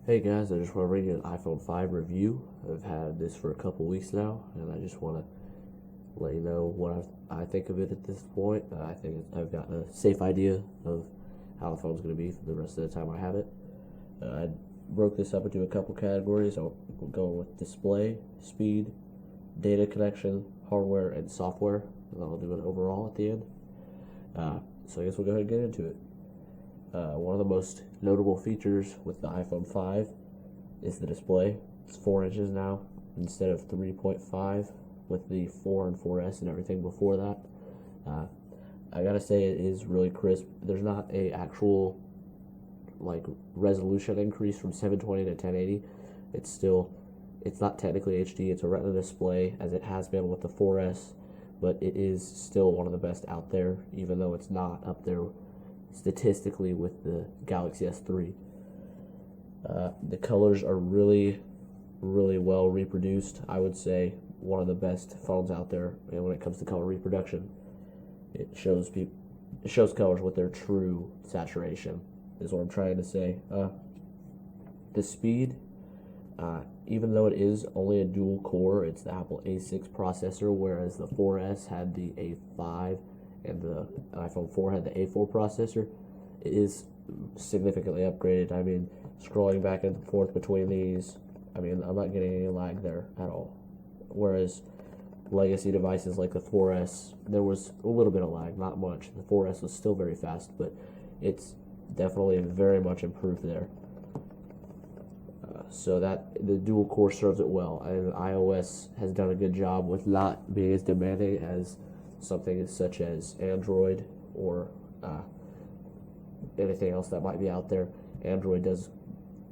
Hey guys, I just want to bring you an iPhone 5 review. I've had this for a couple weeks now, and I just want to let you know what I think of it at this point. I think I've gotten a safe idea of how the phone's going to be for the rest of the time I have it. I broke this up into a couple categories. I'll go with display, speed, data connection, hardware, and software, and I'll do an overall at the end. So I guess we'll go ahead and get into it. One of the most notable features with the iPhone 5 is the display. It's 4 inches now instead of 3.5 with the 4 and 4S and everything before that. I gotta say it is really crisp. There's not a actual resolution increase from 720 to 1080. It's not technically HD. It's a Retina display as it has been with the 4S, but it is still one of the best out there, even though it's not up there statistically with the Galaxy S3. The colors are really, really well reproduced. I would say one of the best phones out there, and when it comes to color reproduction, it shows colors with their true saturation, is what I'm trying to say. The speed, even though it is only a dual core, it's the Apple A6 processor, whereas the 4S had the A5 and the iPhone 4 had the A4 processor. It is significantly upgraded. I mean, scrolling back and forth between these, I'm not getting any lag there at all. Whereas legacy devices like the 4S, there was a little bit of lag, not much. The 4S was still very fast, but it's definitely very much improved there. So that the dual core serves it well, and iOS has done a good job with not being as demanding as something such as Android or anything else that might be out there. Android does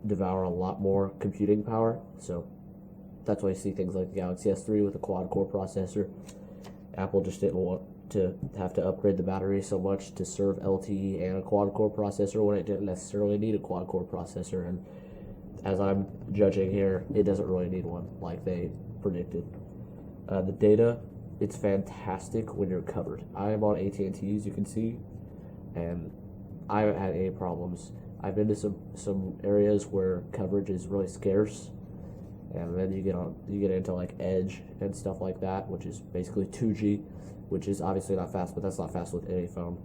devour a lot more computing power, so that's why you see things like the Galaxy S3 with a quad-core processor. Apple just didn't want to have to upgrade the battery so much to serve LTE and a quad-core processor when it didn't necessarily need a quad-core processor, and as I'm judging here, it doesn't really need one like they predicted. The data, it's fantastic when you're covered. I am on AT&T, as you can see, and I haven't had any problems. I've been to some areas where coverage is really scarce, and then you get into like Edge and stuff like that, which is basically 2G, which is obviously not fast, but that's not fast with any phone.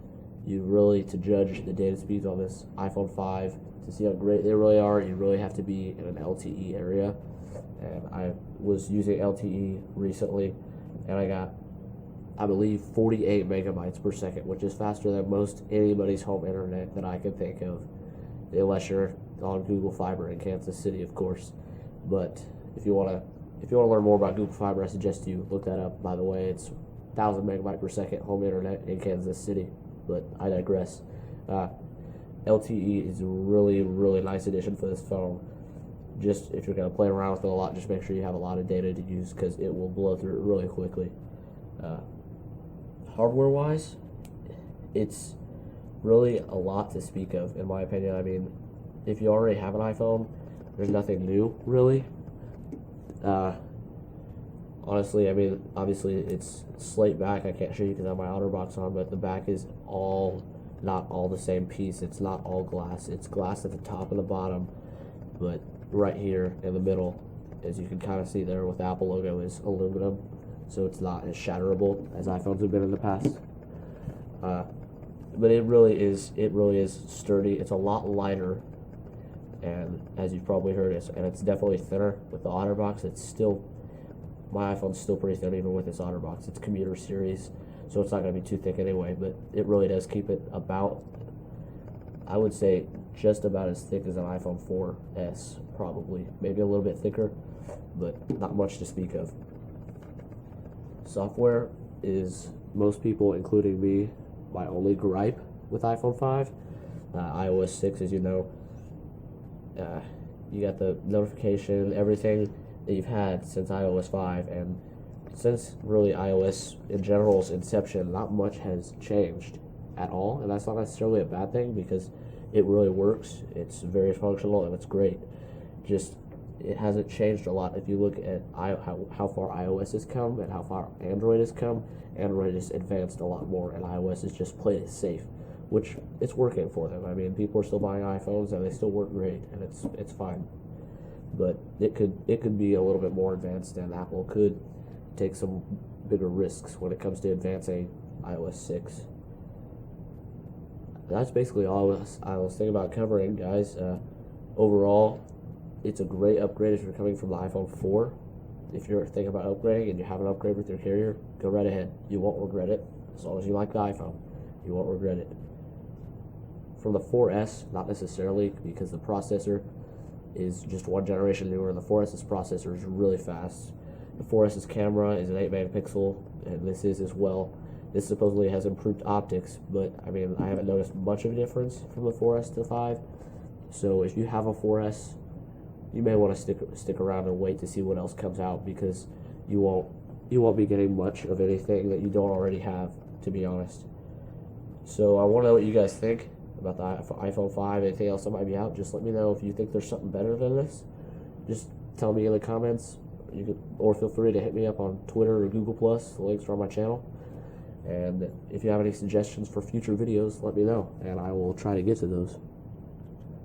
To judge the data speeds on this iPhone 5, to see how great they really are, you really have to be in an LTE area. And I was using LTE recently, and I got, I believe, 48 megabytes per second, which is faster than most anybody's home internet that I can think of, unless you're on Google Fiber in Kansas City, of course. But if you want to learn more about Google Fiber, I suggest you look that up. By the way, it's 1,000 megabyte per second home internet in Kansas City. But I digress. LTE is a really, really nice addition for this phone. Just if you're going to play around with it a lot, just make sure you have a lot of data to use, because it will blow through it really quickly. Hardware-wise, it's really a lot to speak of, in my opinion. I mean, if you already have an iPhone, there's nothing new, really. Honestly, obviously it's slate back. I can't show you because I have my OtterBox on, but the back is not all the same piece. It's not all glass. It's glass at the top and the bottom, but right here in the middle, as you can kind of see there with the Apple logo, is aluminum, so it's not as shatterable as iPhones have been in the past. But it really is sturdy. It's a lot lighter, and as you've probably heard, it's definitely thinner with the OtterBox. My iPhone's still pretty thin even with this OtterBox. It's Commuter series, so it's not going to be too thick anyway, but it really does keep it about, I would say, just about as thick as an iPhone 4S, probably. Maybe a little bit thicker, but not much to speak of. Software is, most people, including me, my only gripe with iPhone 5. iOS 6, as you know, you got the notification, everything that you've had since iOS 5, and since really iOS in general's inception, not much has changed at all, and that's not necessarily a bad thing because it really works. It's very functional and it's great. Just, it hasn't changed a lot. If you look at how far iOS has come and how far Android has come, Android has advanced a lot more, and iOS has just played it safe. which it's working for them. I mean, people are still buying iPhones and they still work great, and it's fine. But it could be a little bit more advanced, and Apple could take some bigger risks when it comes to advancing iOS 6. That's basically all I was thinking about covering, guys. Overall, it's a great upgrade if you're coming from the iPhone 4. If you're thinking about upgrading and you have an upgrade with your carrier, go right ahead. You won't regret it. As long as you like the iPhone, you won't regret it. From the 4S, not necessarily, because the processor is just one generation newer. The 4S's processor is really fast. The 4S's camera is an 8 megapixel, and this is as well. This supposedly has improved optics, but I mean, I haven't noticed much of a difference from the 4S to 5. So if you have a 4S, you may want to stick around and wait to see what else comes out, because you won't be getting much of anything that you don't already have, to be honest. So I want to know what you guys think about the iPhone 5, anything else that might be out. Just let me know if you think there's something better than this. Just tell me in the comments, or feel free to hit me up on Twitter or Google+. The links are on my channel. And if you have any suggestions for future videos, let me know, and I will try to get to those.